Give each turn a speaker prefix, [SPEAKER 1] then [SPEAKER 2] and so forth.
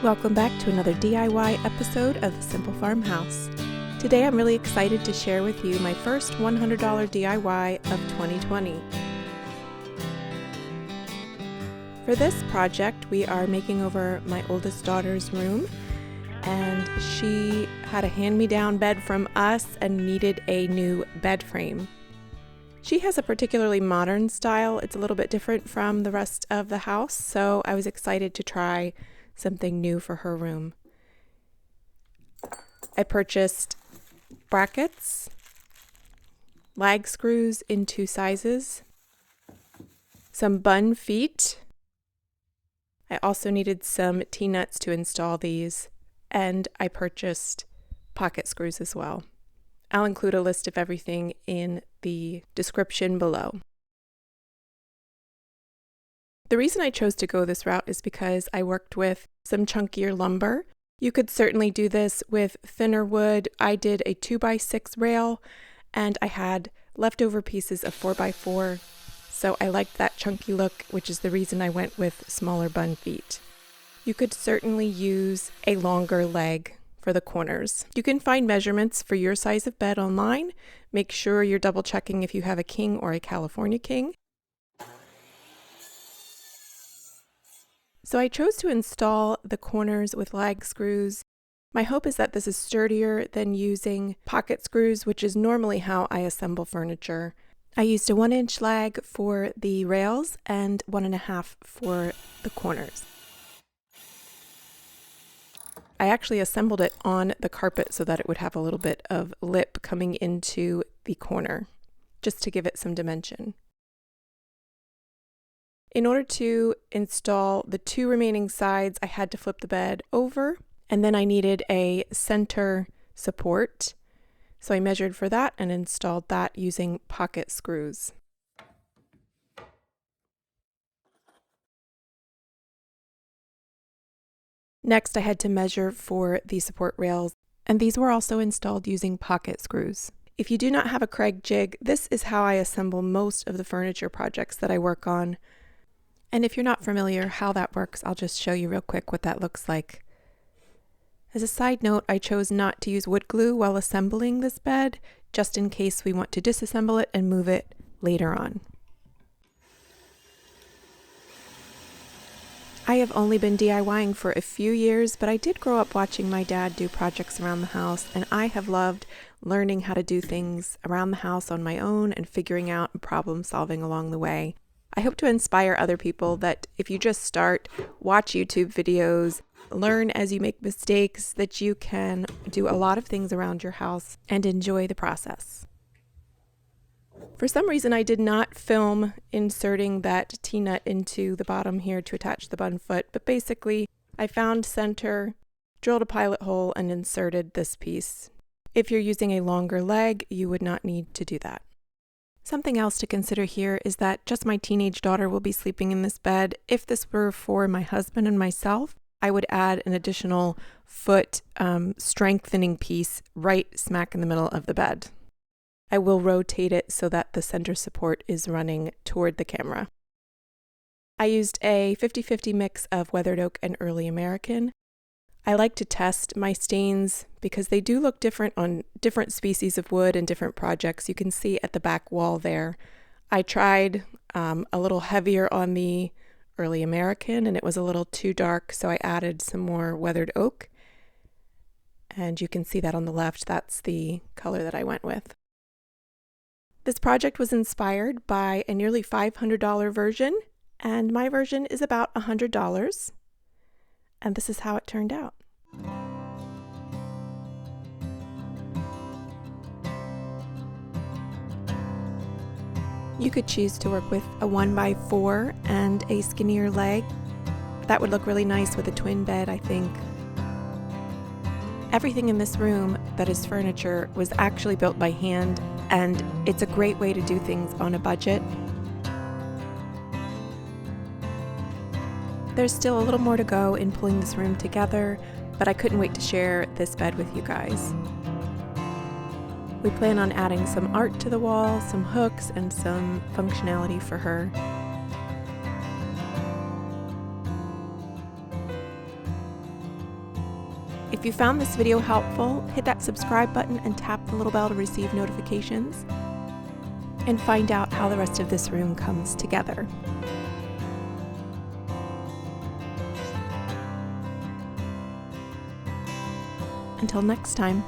[SPEAKER 1] Welcome back to another DIY episode of The Simple Farmhouse. Today I'm really excited to share with you my first $100 DIY of 2020. For this project, we are making over my oldest daughter's room, and she had a hand-me-down bed from us and needed a new bed frame. She has a particularly modern style. It's a little bit different from the rest of the house, so I was excited to try something new for her room. I purchased brackets, lag screws in 2 sizes, some bun feet. I also needed some T-nuts to install these, and I purchased pocket screws as well. I'll include a list of everything in the description below. The reason I chose to go this route is because I worked with some chunkier lumber. You could certainly do this with thinner wood. I did a 2x6 rail, and I had leftover pieces of 4x4, so I liked that chunky look, which is the reason I went with smaller bun feet. You could certainly use a longer leg for the corners. You can find measurements for your size of bed online. Make sure you're double checking if you have a king or a California king. So I chose to install the corners with lag screws. My hope is that this is sturdier than using pocket screws, which is normally how I assemble furniture. I used a 1-inch lag for the rails and 1.5 for the corners. I actually assembled it on the carpet so that it would have a little bit of lip coming into the corner, just to give it some dimension. In order to install the 2 remaining sides, I had to flip the bed over, and then I needed a center support. So I measured for that and installed that using pocket screws. Next, I had to measure for the support rails, and these were also installed using pocket screws. If you do not have a Craig jig, this is how I assemble most of the furniture projects that I work on. And if you're not familiar how that works, I'll just show you real quick what that looks like. As a side note, I chose not to use wood glue while assembling this bed, just in case we want to disassemble it and move it later on. I have only been DIYing for a few years, but I did grow up watching my dad do projects around the house, and I have loved learning how to do things around the house on my own and figuring out and problem solving along the way. I hope to inspire other people that if you just start, watch YouTube videos, learn as you make mistakes, that you can do a lot of things around your house and enjoy the process. For some reason, I did not film inserting that T-nut into the bottom here to attach the bun foot, but basically I found center, drilled a pilot hole, and inserted this piece. If you're using a longer leg, you would not need to do that. Something else to consider here is that just my teenage daughter will be sleeping in this bed. If this were for my husband and myself, I would add an additional foot strengthening piece right smack in the middle of the bed. I will rotate it so that the center support is running toward the camera. I used a 50-50 mix of weathered oak and early American. I like to test my stains because they do look different on different species of wood and different projects. You can see at the back wall there. I tried a little heavier on the early American and it was a little too dark, so I added some more weathered oak. And you can see that on the left, that's the color that I went with. This project was inspired by a nearly $500 version, and my version is about $100. And this is how it turned out. You could choose to work with a 1x4 and a skinnier leg. That would look really nice with a twin bed, I think. Everything in this room that is furniture was actually built by hand, and it's a great way to do things on a budget. There's still a little more to go in pulling this room together, but I couldn't wait to share this bed with you guys. We plan on adding some art to the wall, some hooks, and some functionality for her. If you found this video helpful, hit that subscribe button and tap the little bell to receive notifications, and find out how the rest of this room comes together. Until next time.